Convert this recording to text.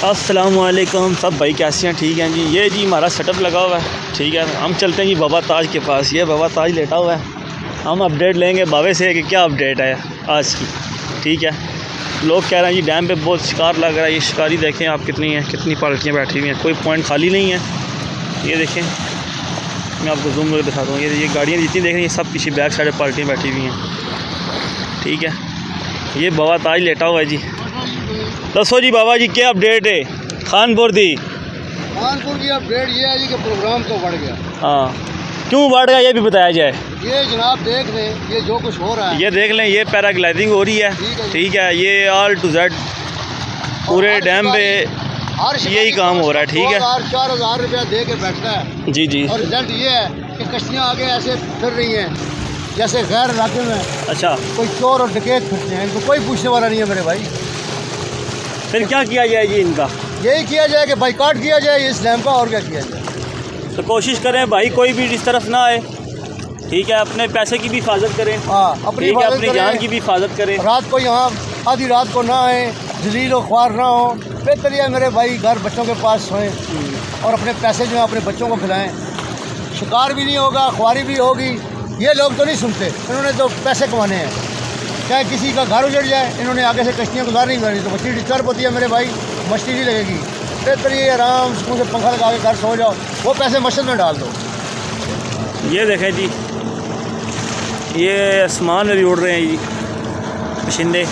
अस्सलामुअलैकुम सब भाई, कैसे हैं? ठीक हैं जी। ये जी हमारा सेटअप लगा हुआ है, ठीक है। हम चलते हैं जी बाबा ताज के पास। ये बाबा ताज लेटा हुआ है, हम अपडेट लेंगे बाबे से कि क्या अपडेट है आज की, ठीक है। लोग कह रहे हैं जी डैम पे बहुत शिकार लग रहा है। ये शिकारी देखें आप कितनी हैं, कितनी पार्टियाँ बैठी हुई हैं, कोई पॉइंट खाली नहीं है। ये देखें, मैं आपको जूम करके दिखाता हूँ। ये गाड़ियाँ जितनी देख रही हैं सब पीछे बैक साइड पार्टियाँ बैठी हुई हैं, ठीक है। ये बाबा ताज लेटा हुआ है जी। दसो जी बाबा जी क्या अपडेट है खानपुर की अपडेट ये है जी कि प्रोग्राम तो बढ़ गया। हाँ, क्यों बढ़ गया ये भी बताया जाए। ये जनाब देख लें, ये जो कुछ हो रहा है, ये देख लें, ये पैराग्लाइडिंग हो रही है, ठीक है। ये ऑल टू जेड पूरे डैम पे यही काम हो रहा है, ठीक है। 4,000 रुपया दे के बैठता है जी जी। और रिजल्ट ये है कि कश्तियाँ आगे ऐसे फिर रही हैं जैसे गैर इलाके में अच्छा, कोई चोर और डकैत फिरते हैं, इनको कोई पूछने वाला नहीं है मेरे भाई। फिर क्या किया जाए जी इनका? यही किया जाए कि बाइकाट किया जाए इस डैम का, और क्या किया जाए। तो कोशिश करें भाई कोई भी इस तरफ ना आए, ठीक है। अपने पैसे की भी हिफाजत करें, हाँ, अपनी जान की भी हिफाजत करें। रात को यहाँ आधी रात को ना आए, जलील व ख्वार ना हो। बेहतर यह मेरे भाई घर बच्चों के पास सोएं और अपने पैसे जो है अपने बच्चों को खिलाएं। शिकार भी नहीं होगा, ख्वारी भी होगी। ये लोग तो नहीं सुनते, इन्होंने तो पैसे कमाने हैं। चाहे किसी का घर उजड़ जाए, इन्होंने आगे से कश्तियाँ गुजारनी करनी, तो मछली डिस्टर्ब होती है मेरे भाई, मछली नहीं लगेगी। बेहतर ये आराम सुकून से पंखा लगा के घर सो जाओ, वो पैसे मस्जिद में डाल दो। ये देखें जी, ये आसमान में भी उड़ रहे हैं जी परिंदे।